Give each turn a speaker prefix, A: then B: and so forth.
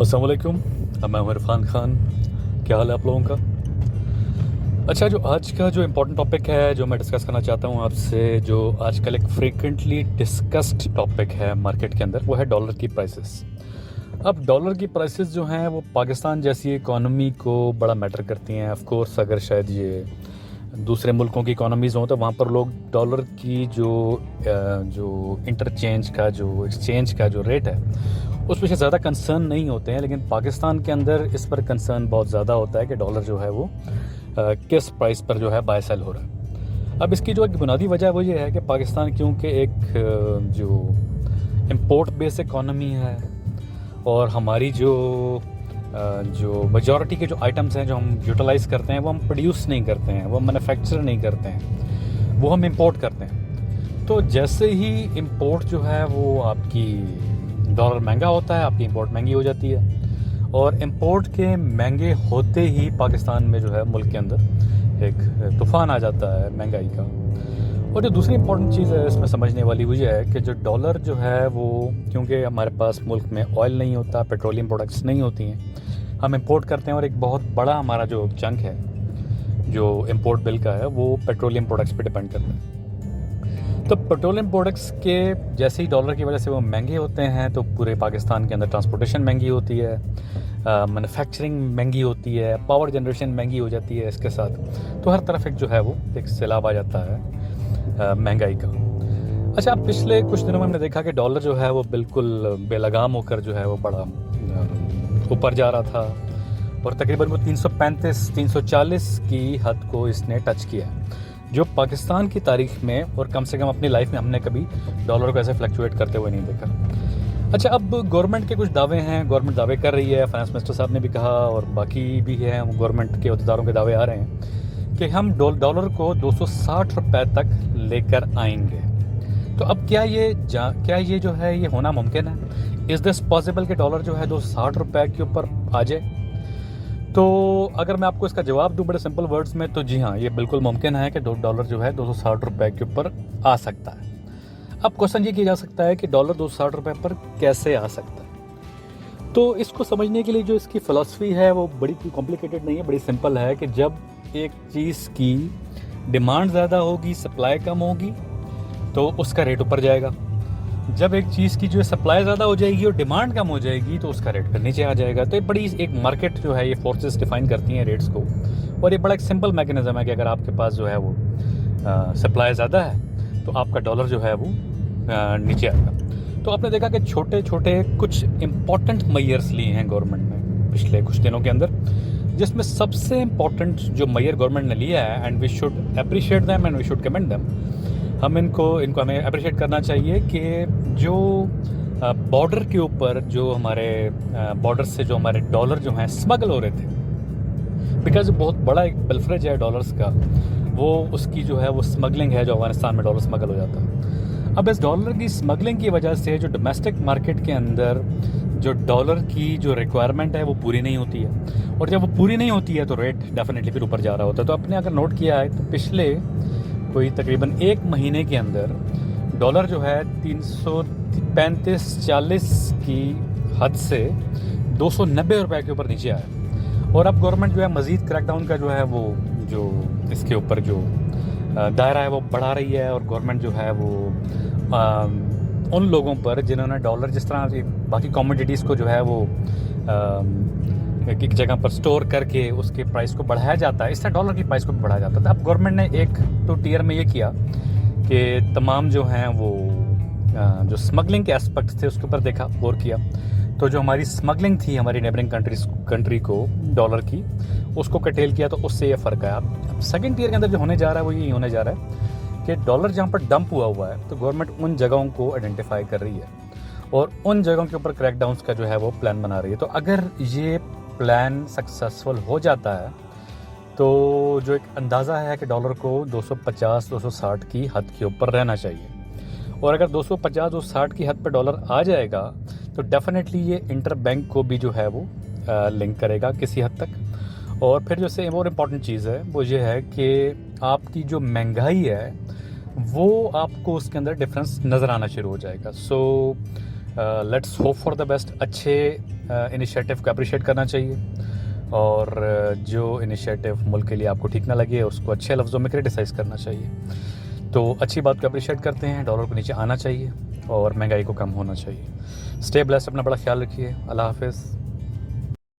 A: अस्सलाम वालेकुम, मैं हूं इरफान खान। क्या हाल है आप लोगों का? अच्छा, जो आज का जो इम्पोर्टेंट टॉपिक है जो मैं डिस्कस करना चाहता हूं आपसे, जो आजकल एक फ्रीक्वेंटली डिस्कस्ड टॉपिक है मार्केट के अंदर, वो है डॉलर की प्राइसेस। अब डॉलर की प्राइसेस जो हैं वो पाकिस्तान जैसी इकोनॉमी को बड़ा मैटर करती हैं। ऑफ कोर्स अगर शायद ये दूसरे मुल्कों की इकोनॉमीज़ हों तो वहाँ पर लोग डॉलर की जो इंटरचेंज का जो एक्सचेंज का जो रेट है उस पर ज़्यादा कंसर्न नहीं होते हैं, लेकिन पाकिस्तान के अंदर इस पर कंसर्न बहुत ज़्यादा होता है कि डॉलर जो है वो किस प्राइस पर जो है बाय सेल हो रहा है। अब इसकी जो एक बुनियादी वजह वो ये है कि पाकिस्तान क्योंकि एक जो इम्पोर्ट बेस इकोनॉमी है और हमारी जो मेजॉरिटी के जो आइटम्स हैं जो हम यूटिलाइज़ करते हैं वो हम प्रोड्यूस नहीं करते हैं, वो मैन्युफैक्चर नहीं करते हैं, वो हम इंपोर्ट करते हैं। तो जैसे ही इंपोर्ट जो है वो आपकी डॉलर महंगा होता है, आपकी इंपोर्ट महंगी हो जाती है, और इंपोर्ट के महंगे होते ही पाकिस्तान में जो है मुल्क के अंदर एक तूफ़ान आ जाता है महंगाई का। और जो दूसरी इंपॉर्टेंट चीज़ है इसमें समझने वाली वो ये है कि जो डॉलर जो है वो, क्योंकि हमारे पास मुल्क में ऑयल नहीं होता, पेट्रोलियम प्रोडक्ट्स नहीं होती हैं, हम इंपोर्ट करते हैं, और एक बहुत बड़ा हमारा जो चंक है जो इंपोर्ट बिल का है वो पेट्रोलियम प्रोडक्ट्स पे डिपेंड करता है। तो पेट्रोलियम प्रोडक्ट्स के जैसे ही डॉलर की वजह से वो महंगे होते हैं तो पूरे पाकिस्तान के अंदर ट्रांसपोर्टेशन महंगी होती है, मैन्युफैक्चरिंग महंगी होती है, पावर जनरेशन महंगी हो जाती है इसके साथ। तो हर तरफ एक जो है वो एक सैलाब आ जाता है महंगाई का। अच्छा, अब पिछले कुछ दिनों में हमने देखा कि डॉलर जो है वो बिल्कुल बेलगाम होकर जो है वो बड़ा ऊपर जा रहा था, और तकरीबन वो 335-340 की हद को इसने टच किया, जो पाकिस्तान की तारीख में और कम से कम अपनी लाइफ में हमने कभी डॉलर को ऐसे फ्लक्चुएट करते हुए नहीं देखा। अच्छा, अब गवर्नमेंट के कुछ दावे हैं, गवर्नमेंट दावे कर रही है, फाइनेंस मिनिस्टर साहब ने भी कहा और बाकी भी है, गवर्नमेंट के अहदेदारों के दावे आ रहे हैं कि हम डॉलर को 260 रुपए तक लेकर आएंगे। तो अब क्या ये जो है ये होना मुमकिन है? इज़ दिस पॉसिबल कि डॉलर जो है 260 रुपए के ऊपर आ जाए? तो अगर मैं आपको इसका जवाब दूं बड़े सिंपल वर्ड्स में, तो जी हाँ, ये बिल्कुल मुमकिन है कि डॉलर जो है 260 रुपए के ऊपर आ सकता है। अब क्वेश्चन ये किया जा सकता है कि डॉलर 260 रुपए पर कैसे आ सकता है। तो इसको समझने के लिए जो इसकी फ़िलासफ़ी है वो बड़ी कॉम्प्लिकेटेड नहीं है, बड़ी सिंपल है कि जब एक चीज़ की डिमांड ज़्यादा होगी, सप्लाई कम होगी, तो उसका रेट ऊपर जाएगा। जब एक चीज़ की जो सप्लाई ज़्यादा हो जाएगी और डिमांड कम हो जाएगी तो उसका रेट फिर नीचे आ जाएगा। तो ये बड़ी एक मार्केट जो है ये फोर्सेस डिफाइन करती हैं रेट्स को, और ये बड़ा एक सिंपल मैकेनिज़्म है कि अगर आपके पास जो है वो सप्लाई ज़्यादा है तो आपका डॉलर जो है वो नीचे आएगा। तो आपने देखा कि छोटे छोटे कुछ इम्पॉर्टेंट मेजर्स लिए हैं गवर्नमेंट ने पिछले कुछ दिनों के अंदर, जिसमें सबसे इम्पॉर्टेंट जो मेजर गवर्नमेंट ने लिया है, and we should appreciate them and we should commend them, इनको हमें अप्रिशिएट करना चाहिए कि जो बॉर्डर के ऊपर जो हमारे बॉर्डर से जो हमारे डॉलर जो हैं स्मगल हो रहे थे, बिकॉज बहुत बड़ा एक बिलफ्रेज है डॉलर्स का, वो उसकी जो है वो स्मगलिंग है, जो अफगानिस्तान में डॉलर स्मगल हो जाता है। अब इस डॉलर की स्मगलिंग की वजह से जो डोमेस्टिक मार्केट के अंदर जो डॉलर की जो रिक्वायरमेंट है वो पूरी नहीं होती है, और जब वो पूरी नहीं होती है तो रेट डेफिनेटली फिर ऊपर जा रहा होता है। तो आपने अगर नोट किया है तो पिछले कोई तकरीबन एक महीने के अंदर डॉलर जो है 335-40 की हद से 290 रुपए के ऊपर नीचे आया, और अब गवर्नमेंट जो है मज़ीद क्रैकडाउन का जो है वो जो इसके ऊपर जो दायरा है वो बढ़ा रही है, और गवर्नमेंट जो है वो उन लोगों पर जिन्होंने डॉलर, जिस तरह बाकी कमोडिटीज़ को जो है वो एक जगह पर स्टोर करके उसके प्राइस को बढ़ाया जाता है, इस तरह डॉलर की प्राइस को भी बढ़ाया जाता है। अब गवर्नमेंट ने एक तो टियर में ये किया कि तमाम जो हैं वो जो स्मगलिंग के एस्पेक्ट्स थे उसके ऊपर देखा, गौर किया। तो जो हमारी स्मगलिंग थी हमारी नेबरिंग कंट्री को डॉलर की, उसको कटेल किया, तो उससे ये फ़र्क आया। अब सेकेंड टियर के अंदर जो होने जा रहा है वो यही होने जा रहा है कि डॉलर जहाँ पर डंप हुआ है तो गवर्नमेंट उन जगहों को आइडेंटिफाई कर रही है और उन जगहों के ऊपर क्रैकडाउन्स का जो है वो प्लान बना रही है। तो अगर ये प्लान सक्सेसफुल हो जाता है तो जो एक अंदाज़ा है कि डॉलर को 250-260 की हद के ऊपर रहना चाहिए, और अगर 250-260 की हद पर डॉलर आ जाएगा तो डेफिनेटली ये इंटर बैंक को भी जो है वो लिंक करेगा किसी हद तक। और फिर जो से और इम्पॉर्टेंट चीज़ है वो ये है कि आपकी जो महंगाई है वो आपको उसके अंदर डिफरेंस नज़र आना शुरू हो जाएगा। So let's hope for the best. अच्छे इनिशिएटिव को अप्रिशिएट करना चाहिए, और जो इनिशिएटिव मुल्क के लिए आपको ठीक ना लगे उसको अच्छे लफ्ज़ों में क्रिटिसाइज़ करना चाहिए। तो अच्छी बात को अप्रिशिएट करते हैं, डॉलर को नीचे आना चाहिए और महंगाई को कम होना चाहिए। स्टे ब्लेस्ड, अपना बड़ा ख्याल रखिए। अल्लाह हाफ़िज़।